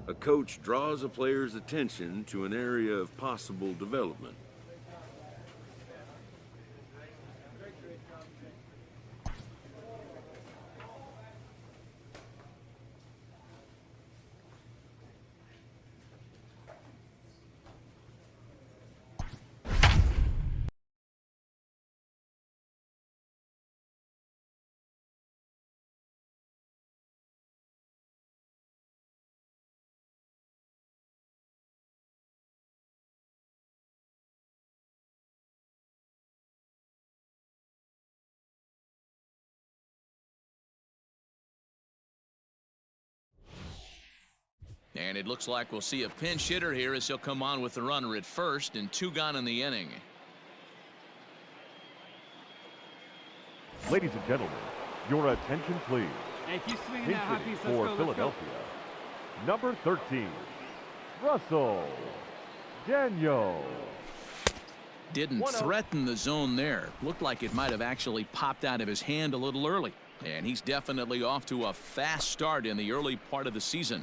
A coach draws a player's attention to an area of possible development. And it looks like we'll see a pinch hitter here as he'll come on with the runner at first, and 2 gone in the inning. Ladies and gentlemen, your attention please. Hey, keep swinging that hot piece. For Philadelphia, number 13, Russell Daniel. Didn't threaten the zone there. Looked like it might have actually popped out of his hand a little early. And he's definitely off to a fast start in the early part of the season.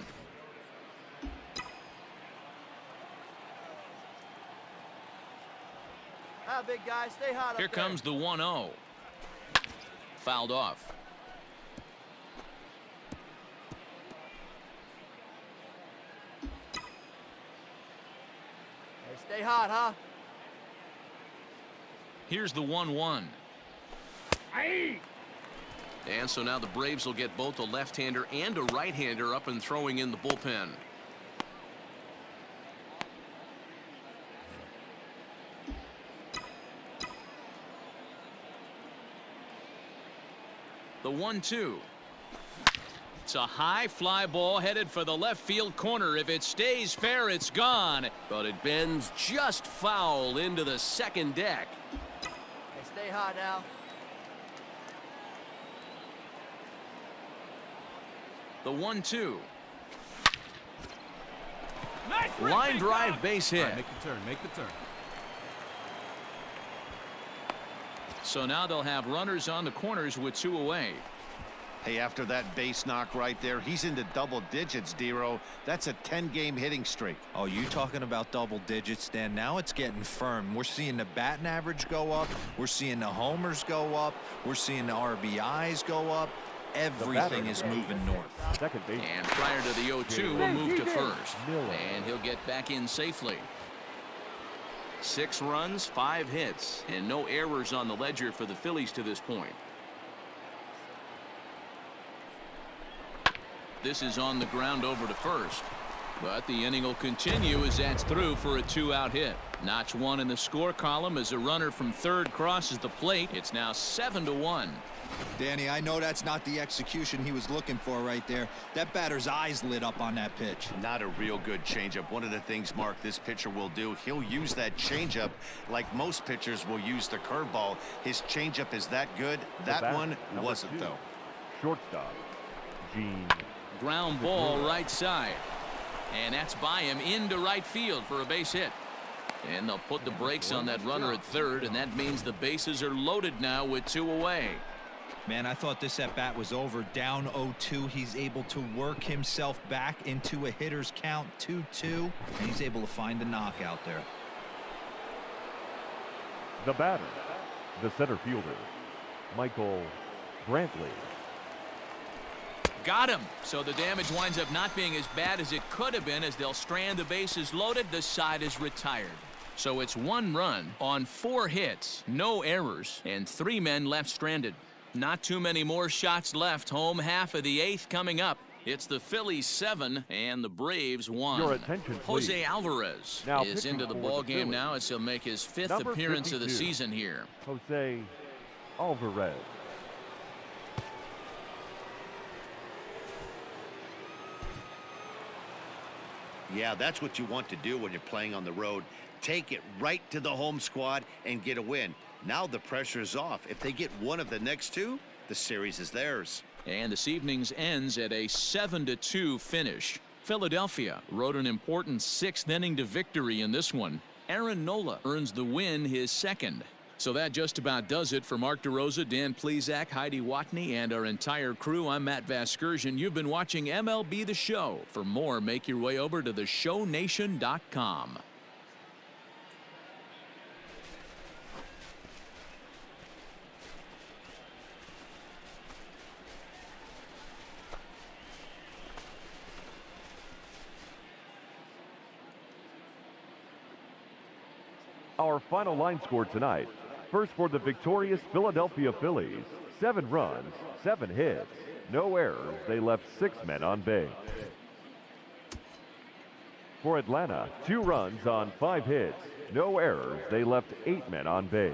Big guy, stay hot. Here comes the 1-0. Fouled off. Hey, stay hot, huh? Here's the 1-1. And so now the Braves will get both a left-hander and a right-hander up and throwing in the bullpen. The 1-2. It's a high fly ball headed for the left field corner. If it stays fair, it's gone. But it bends just foul into the second deck. Hey, stay hot now. The 1-2. Nice line drive base hit. Right, make the turn. Make the turn. So now they'll have runners on the corners with 2 away. Hey, after that base knock right there, he's into double digits, Dero. That's a 10-game hitting streak. Oh, you talking about double digits, Dan? Now it's getting firm. We're seeing the batting average go up. We're seeing the homers go up. We're seeing the RBIs go up. Everything is moving north. Second base. And prior to the 0-2, we'll move to first. And he'll get back in safely. 6 runs, 5 hits, and no errors on the ledger for the Phillies to this point. This is on the ground over to first. But the inning will continue as that's through for a 2-out hit. Notch 1 in the score column as a runner from third crosses the plate. It's now 7-1. Danny, I know that's not the execution he was looking for right there. That batter's eyes lit up on that pitch. Not a real good changeup. One of the things, Mark, this pitcher will do, he'll use that changeup like most pitchers will use the curveball. His changeup is that good. That one wasn't, though. Shortstop, Gene. Ground ball right side. And that's by him into right field for a base hit. And they'll put the brakes on that runner at third, and that means the bases are loaded now with 2 away. Man, I thought this at bat was over. Down 0-2. He's able to work himself back into a hitter's count 2-2, and he's able to find the knockout there. The batter, the center fielder, Michael Brantley. Got him. So the damage winds up not being as bad as it could have been as they'll strand the bases loaded. The side is retired. So it's 1 run on 4 hits, no errors, and 3 men left stranded. Not too many more shots left. Home half of the 8th coming up. It's the Phillies 7 and the Braves 1. Your attention, please. Jose Alvarez now is into the ball game now as he'll make his 5th Number appearance 52, of the season here. Jose Alvarez. Yeah, that's what you want to do when you're playing on the road. Take it right to the home squad and get a win. Now the pressure is off. If they get one of the next 2, the series is theirs. And this evening's ends at a 7-2 finish. Philadelphia rode an important 6th inning to victory in this one. Aaron Nola earns the win, his 2nd. So that just about does it for Mark DeRosa, Dan Plesac, Heidi Watney, and our entire crew. I'm Matt Vasgersian. You've been watching MLB The Show. For more, make your way over to theshownation.com. Our final line score tonight. First for the victorious Philadelphia Phillies, 7 runs, 7 hits, no errors. They left 6 men on base. For Atlanta, 2 runs on 5 hits, no errors. They left 8 men on base.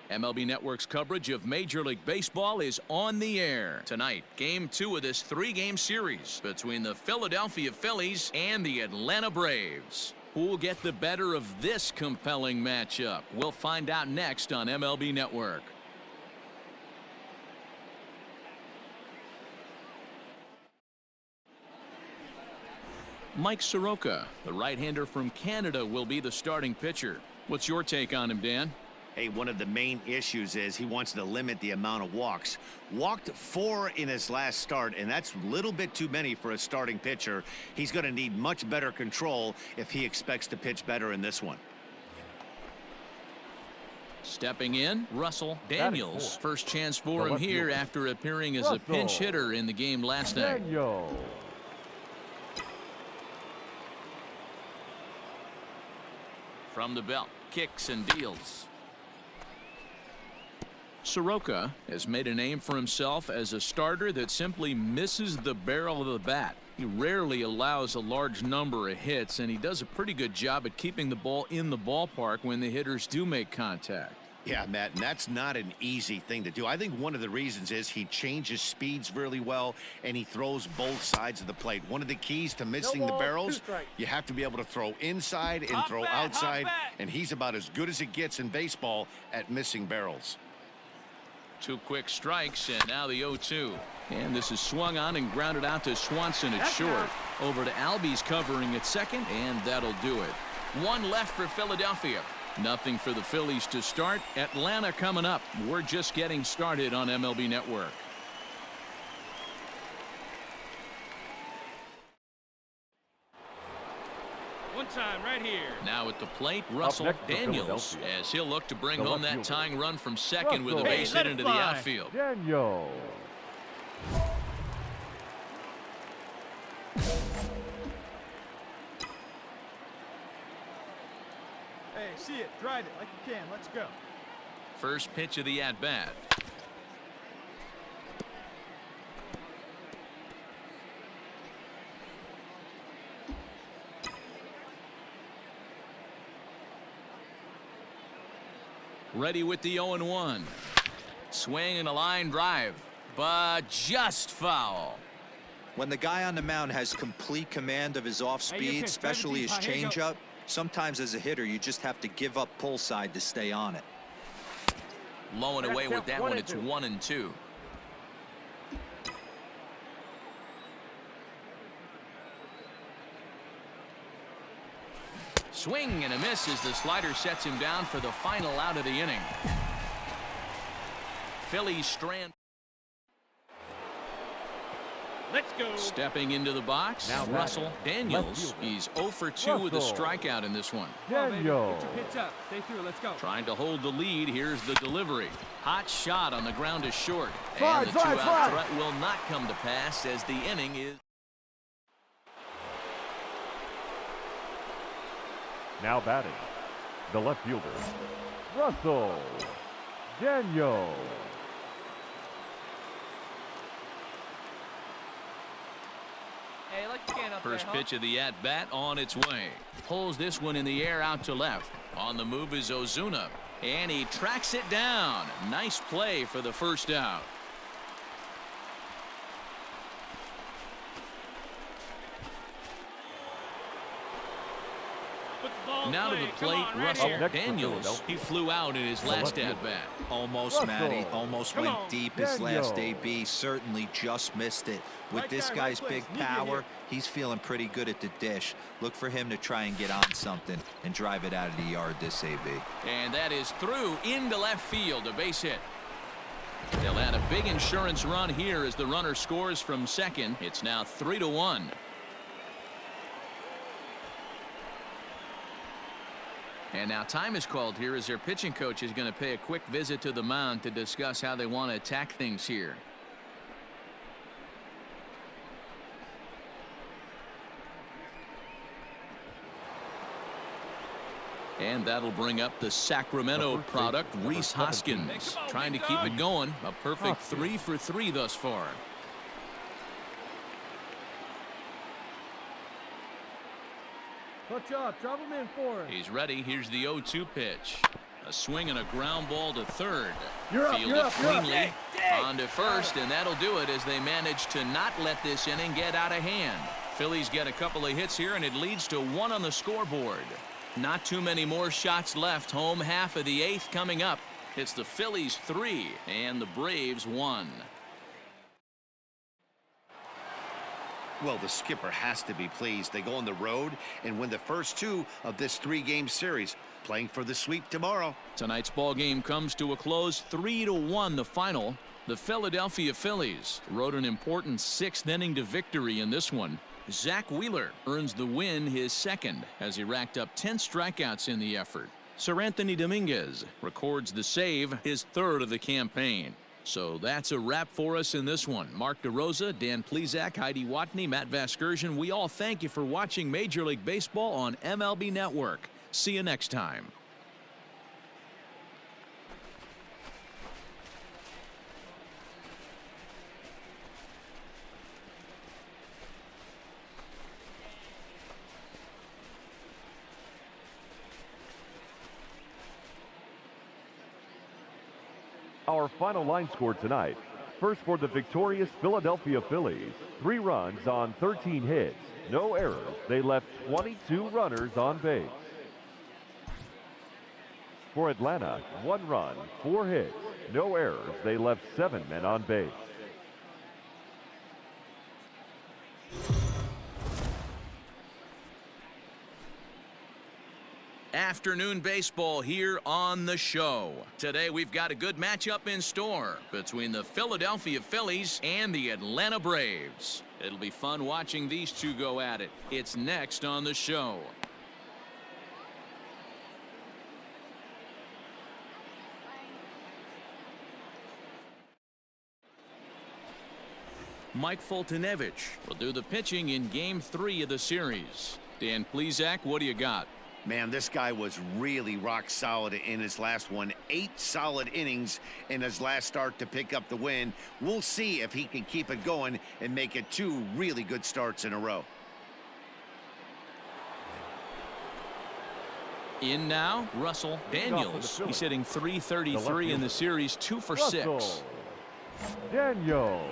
MLB Network's coverage of Major League Baseball is on the air. Tonight, Game 2 of this 3-game series between the Philadelphia Phillies and the Atlanta Braves. Who will get the better of this compelling matchup? We'll find out next on MLB Network. Mike Soroka, the right-hander from Canada, will be the starting pitcher. What's your take on him, Dan? Hey, one of the main issues is he wants to limit the amount of walks. Walked 4 in his last start, and that's a little bit too many for a starting pitcher. He's going to need much better control if he expects to pitch better in this one. Stepping in, Russell Daniels. First chance for him here after appearing as a pinch hitter in the game last night. From the belt, kicks and deals. Soroka has made a name for himself as a starter that simply misses the barrel of the bat. He rarely allows a large number of hits, and he does a pretty good job at keeping the ball in the ballpark when the hitters do make contact. Yeah, Matt, and that's not an easy thing to do. I think one of the reasons is he changes speeds really well, and he throws both sides of the plate. One of the keys to missing the barrels, you have to be able to throw inside and throw outside, and he's about as good as it gets in baseball at missing barrels. 2 quick strikes, and now the 0-2. And this is swung on and grounded out to Swanson at short. Over to Albies covering at second, and that'll do it. 1 left for Philadelphia. Nothing for the Phillies to start. Atlanta coming up. We're just getting started on MLB Network. One time right here. Now at the plate, Russell Daniels, as he'll look to bring home that tying run from second with a base hit into the outfield. Daniels. Hey, see it. Drive it like you can. Let's go. First pitch of the at-bat. Ready with the 0-1. Swing and a line drive, but just foul. When the guy on the mound has complete command of his off speed, especially his changeup, sometimes as a hitter you just have to give up pull side to stay on it. Low and away with that one. It's 1-2. Swing and a miss as the slider sets him down for the final out of the inning. Phillies strand. Let's go. Stepping into the box, Now Russell Daniels. He's 0 for 2 with a strikeout in this one. Daniels. Get your pitch up. Stay through. Let's go. Trying to hold the lead. Here's the delivery. Hot shot on the ground is short. Slide, And the slide, two-out slide. threat will not come to pass as the inning is. Now batting, the left fielder, Russell Daniels. Hey, like you can up First there, huh? pitch of the at-bat on its way. Pulls this one in the air out to left. On the move is Ozuna, and he tracks it down. Nice play for the first out. Put the ball in Now to play. the Come plate, on, right Russell here. Next for Daniels. Philadelphia. He flew out in his last at-bat. Almost, Matty. Russell. Almost Come went on. deep his last Daniel. AB. Certainly just missed it. With Right this guy, guy's right place. big Need you power, here. he's feeling pretty good at the dish. Look for him to try and get on something and drive it out of the yard this AB. And that is through into left field, a base hit. They'll add a big insurance run here as the runner scores from second. It's now 3-1. And now time is called here as their pitching coach is going to pay a quick visit to the mound to discuss how they want to attack things here. And that'll bring up the Sacramento product, Rhys Hoskins, trying to keep it going. A perfect 3 for 3 thus far. Touch up. Drop him in for him. He's ready. Here's the 0-2 pitch. A swing and a ground ball to third. You're up, Fielded you're up, you're up. cleanly. On to first, and that'll do it as they manage to not let this inning get out of hand. Phillies get a couple of hits here, and it leads to 1 on the scoreboard. Not too many more shots left. Home half of the 8th coming up. It's the Phillies 3 and the Braves 1. Well, the skipper has to be pleased. They go on the road and win the first 2 of this 3-game series, playing for the sweep tomorrow. Tonight's ball game comes to a close, 3-1 the final. The Philadelphia Phillies rode an important 6th inning to victory in this one. Zach Wheeler earns the win, his second, as he racked up 10 strikeouts in the effort. Sir Anthony Dominguez records the save, his 3rd of the campaign. So that's a wrap for us in this one. Mark DeRosa, Dan Plesac, Heidi Watney, Matt Vasgersian. We all thank you for watching Major League Baseball on MLB Network. See you next time. Our final line score tonight. First for the victorious Philadelphia Phillies. 3 runs on 13 hits. No errors. They left 22 runners on base. For Atlanta, 1 run, 4 hits. No errors. They left 7 men on base. Afternoon baseball here on the show. Today we've got a good matchup in store between the Philadelphia Phillies and the Atlanta Braves. It'll be fun watching these two go at it. It's next on the show. Mike Foltynewicz will do the pitching in Game 3 of the series. Dan Plesac, what do you got? Man, this guy was really rock solid in his last one. 8 solid innings in his last start to pick up the win. We'll see if he can keep it going and make it 2 really good starts in a row. In now, Russell Daniels. He's hitting .333 in the series, 2 for 6. Russell Daniels.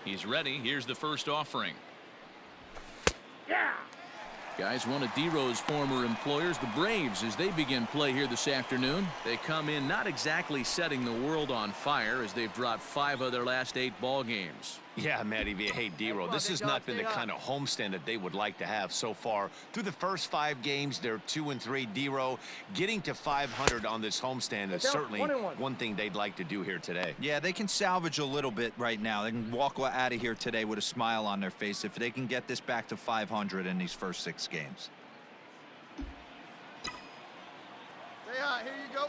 He's ready. Here's the first offering. Guys, one of D-Row's former employers, the Braves, as they begin play here this afternoon. They come in not exactly setting the world on fire as they've dropped 5 of their last 8 ball games. Yeah, Matty V. Hey, D-Row, this has not been the kind of homestand that they would like to have so far. Through the first 5 games, they're 2-3. D-Row getting to 500 on this homestand is certainly one thing they'd like to do here today. Yeah, they can salvage a little bit right now. They can walk out of here today with a smile on their face if they can get this back to 500 in these first 6 games. Stay hot. Here you go.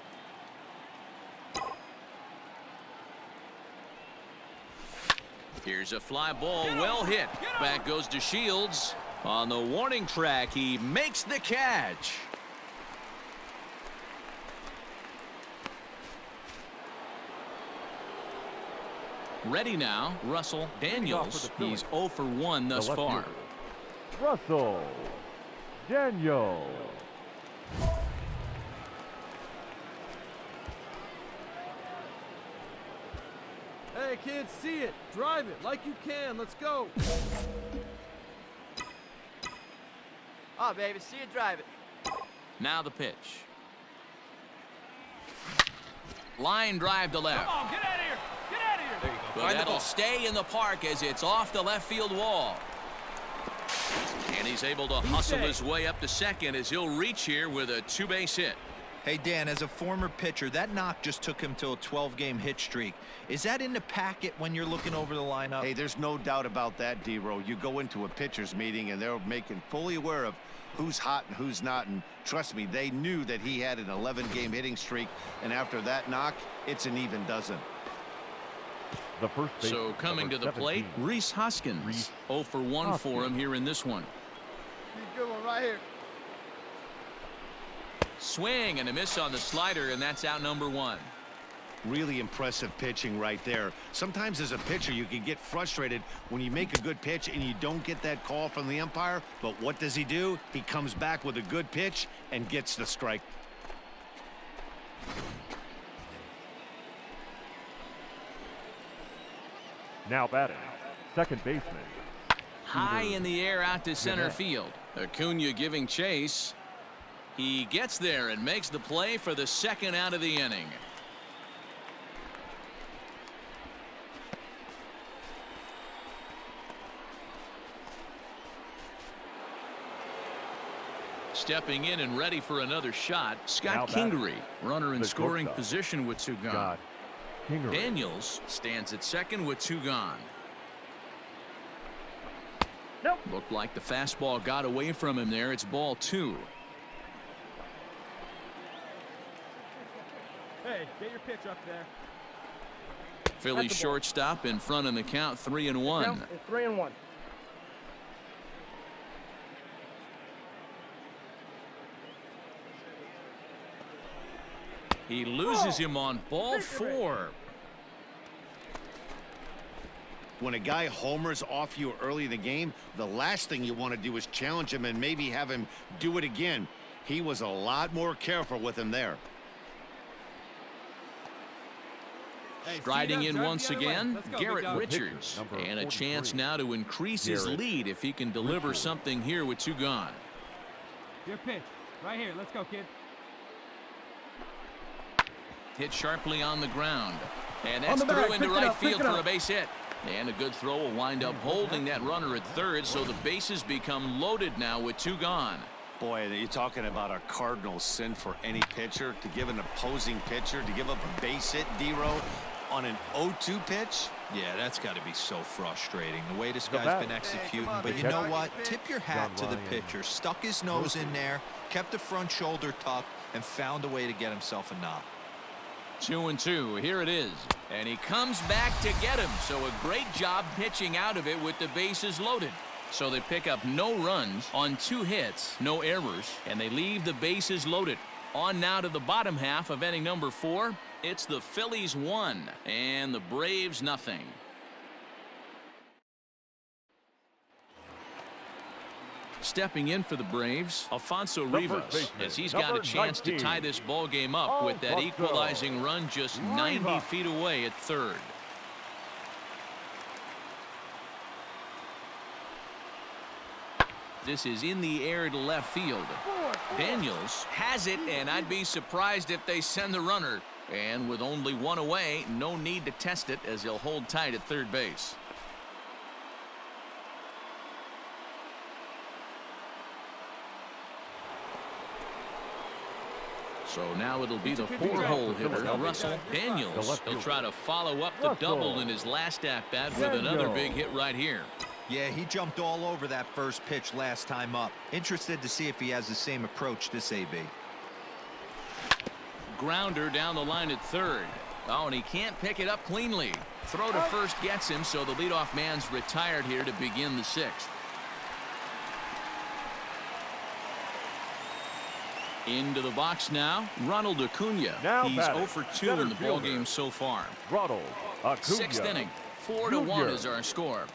Here's a fly ball, well hit. Back goes to Shields. On the warning track, he makes the catch. Ready now, Russell Daniels. He's 0 for 1 thus far. Russell Daniels. Hey, kids, see it. Drive it like you can. Let's go. Oh, baby, see you drive it. Now the pitch. Line drive to left. Come on, get out of here. Get out of here. There you go. But that'll stay in the park as it's off the left field wall. And he's able to hustle his way up to second as he'll reach here with a 2-base hit. Hey, Dan, as a former pitcher, that knock just took him to a 12-game hit streak. Is that in the packet when you're looking over the lineup? Hey, there's no doubt about that, D-Row. You go into a pitcher's meeting, and they're making fully aware of who's hot and who's not. And trust me, they knew that he had an 11-game hitting streak. And after that knock, it's an even dozen. The first base, So coming to the plate, Rhys Hoskins. 0 for 1 for him here in this one. Good one right here. Swing and a miss on the slider, and that's out number 1. Really impressive pitching right there. Sometimes as a pitcher, you can get frustrated when you make a good pitch and you don't get that call from the umpire. But what does he do? He comes back with a good pitch and gets the strike. Now batting, second baseman. High in the air out to center field. Acuna giving chase. He gets there and makes the play for the second out of the inning. Stepping in and ready for another shot, Scott Kingery, runner in scoring position with 2 gone. Daniels stands at second with 2 gone. Nope. Looked like the fastball got away from him there. It's ball 2. Hey, get your pitch up there. Phillies shortstop in front in the count, 3-1. It's 3-1. He loses him on ball 4. When a guy homers off you early in the game, the last thing you want to do is challenge him and maybe have him do it again. He was a lot more careful with him there. Striding in once again, Garrett Richards. And a chance now to increase his lead if he can deliver something here with 2 gone. Your pitch. Right here. Let's go, kid. Hit sharply on the ground. And that's through into right field for a base hit. And a good throw will wind up holding that runner at third, so the bases become loaded now with 2 gone. Boy, you're talking about a cardinal sin for any pitcher to give an opposing pitcher to give up a base hit, D-Row, on an 0-2 pitch. Yeah, that's got to be so frustrating, the way this guy's been executing. But you know what? Tip your hat to the pitcher. Stuck his nose in there, kept the front shoulder tucked, and found a way to get himself a knock. 2-2. Here it is. And he comes back to get him. So a great job pitching out of it with the bases loaded. So they pick up no runs on 2 hits, no errors, and they leave the bases loaded. On now to the bottom half of inning number 4. It's the Phillies 1 and the Braves nothing. Stepping in for the Braves, Alfonso Rivas, as he's got a chance to tie this ball game up with that equalizing run just 90 feet away at third. This is in the air to left field. Daniels has it, and I'd be surprised if they send the runner. And with only 1 away, no need to test it as he'll hold tight at third base. So now it'll be the 4-hole hitter, Russell Daniels. He'll try to follow up the double in his last at-bat with another big hit right here. Yeah, he jumped all over that first pitch last time up. Interested to see if he has the same approach this AB. Grounder down the line at third. Oh, and he can't pick it up cleanly. Throw to first gets him, so the leadoff man's retired here to begin the 6th. Into the box now, Ronald Acuna. He's 0 for 2 in the ballgame so far. Ronald Acuna. 6th inning, 4-1 is our score.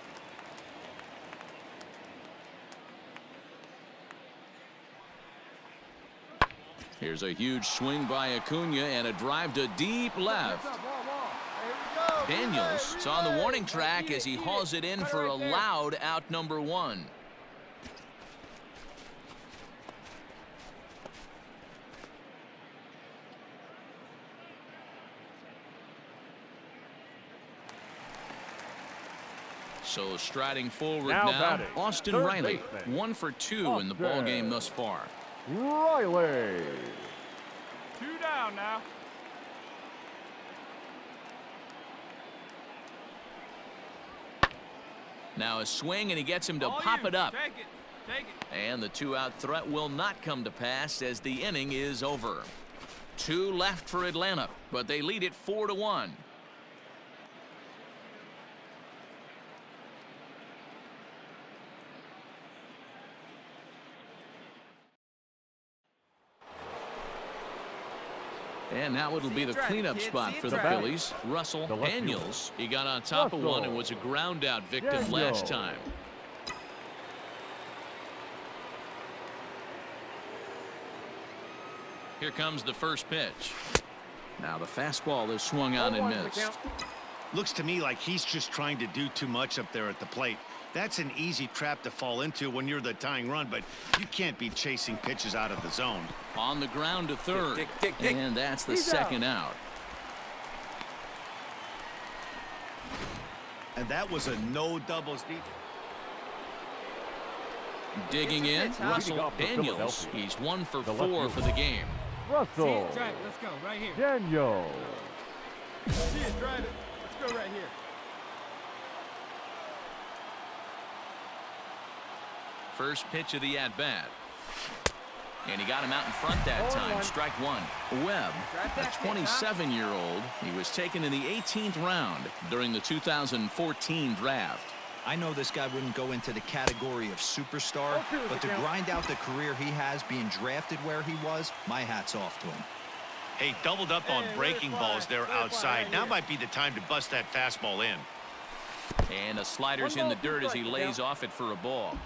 Here's a huge swing by Acuna and a drive to deep left. Daniels is on the warning track as he hauls it in for a loud out number 1. So striding forward Now now, batting, Austin third Riley, baseman, 1 for 2 in the ball game thus far. Riley. 2 down now. Now a swing, and he gets him to All pop you. it up. Take it. Take it. And the 2-out threat will not come to pass as the inning is over. 2 left for Atlanta, but they lead it 4-1. And now it'll be the cleanup spot for the Phillies. Russell Daniels. He got on top of one and was a ground out victim last time. Here comes the first pitch. Now the fastball is swung on and missed. Looks to me like he's just trying to do too much up there at the plate. That's an easy trap to fall into when you're the tying run, but you can't be chasing pitches out of the zone. On the ground to third. And that's the second out. And that was a no doubles deep. Digging in, Russell Daniels. He's 1 for 4 for the game. Russell. Drive it. Let's go. Right here. Daniel. See it, drive it. Let's go right here. First pitch of the at-bat. And he got him out in front that time. Strike 1. Webb, a 27-year-old. He was taken in the 18th round during the 2014 draft. I know this guy wouldn't go into the category of superstar, but to grind out the career he has being drafted where he was, my hat's off to him. Hey, doubled up on breaking balls there outside. Now might be the time to bust that fastball in. And a slider's in the dirt as he lays off it for a ball.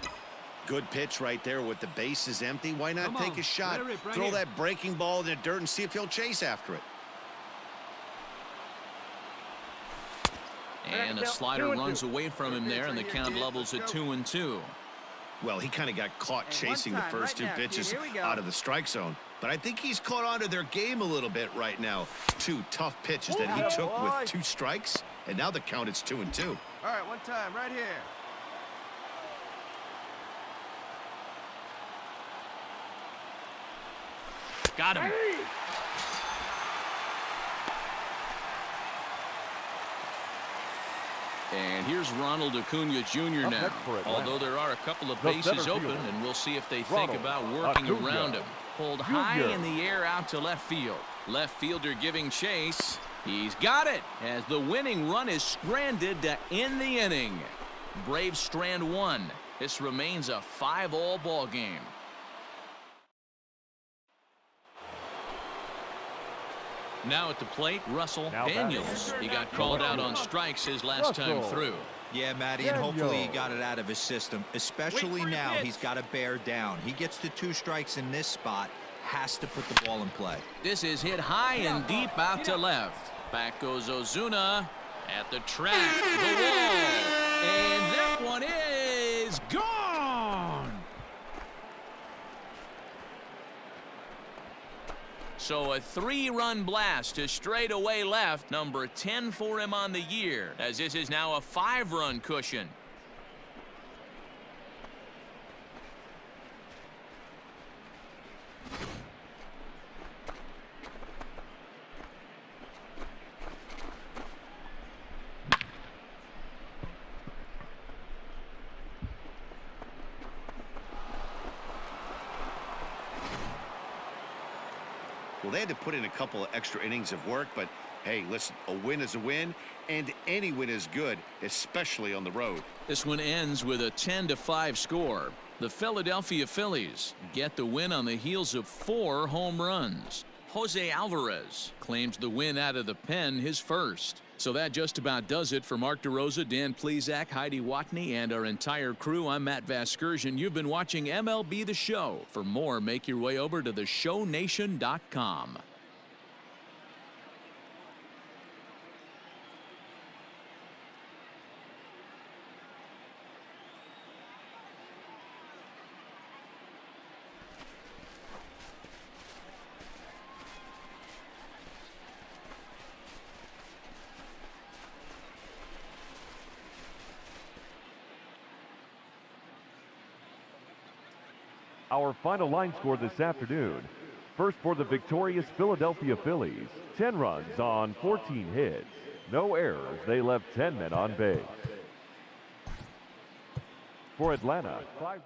Good pitch right there with the bases empty. Why not take a shot? Right Throw here. that breaking ball in the dirt and see if he'll chase after it. And a slider runs away from him there, and the count levels at 2-2. Well, he kind of got caught chasing the first two pitches out of the strike zone. But I think he's caught on to their game a little bit right now. 2 tough pitches that he took with 2 strikes, and now the count is 2-2. All right, one time, right here. Got him. And here's Ronald Acuna Jr. now. Although there are a couple of bases open, and we'll see if they think about working around him. Pulled high in the air out to left field. Left fielder giving chase. He's got it as the winning run is stranded to end the inning. Braves strand 1. This remains a 5-all ball game. Now at the plate, Russell Daniels. He got called out on strikes his last time through. Yeah, Matty, and hopefully he got it out of his system, especially now he's got to bear down. He gets the 2 strikes in this spot, has to put the ball in play. This is hit high and deep out to left. Back goes Ozuna at the track, the wall, and that one is gone. So a 3-run blast to straightaway left, number 10 for him on the year, as this is now a 5-run cushion. Well, they had to put in a couple of extra innings of work, but hey, listen, a win is a win, and any win is good, especially on the road. This one ends with a 10-5 score. The Philadelphia Phillies get the win on the heels of 4 home runs. Jose Alvarez claims the win out of the pen, his first. So that just about does it for Mark DeRosa, Dan Plesac, Heidi Watney, and our entire crew. I'm Matt Vasgersian. You've been watching MLB The Show. For more, make your way over to theshownation.com. Our final line score this afternoon. First for the victorious Philadelphia Phillies, 10 runs on 14 hits. No errors. They left 10 men on base. For Atlanta, 5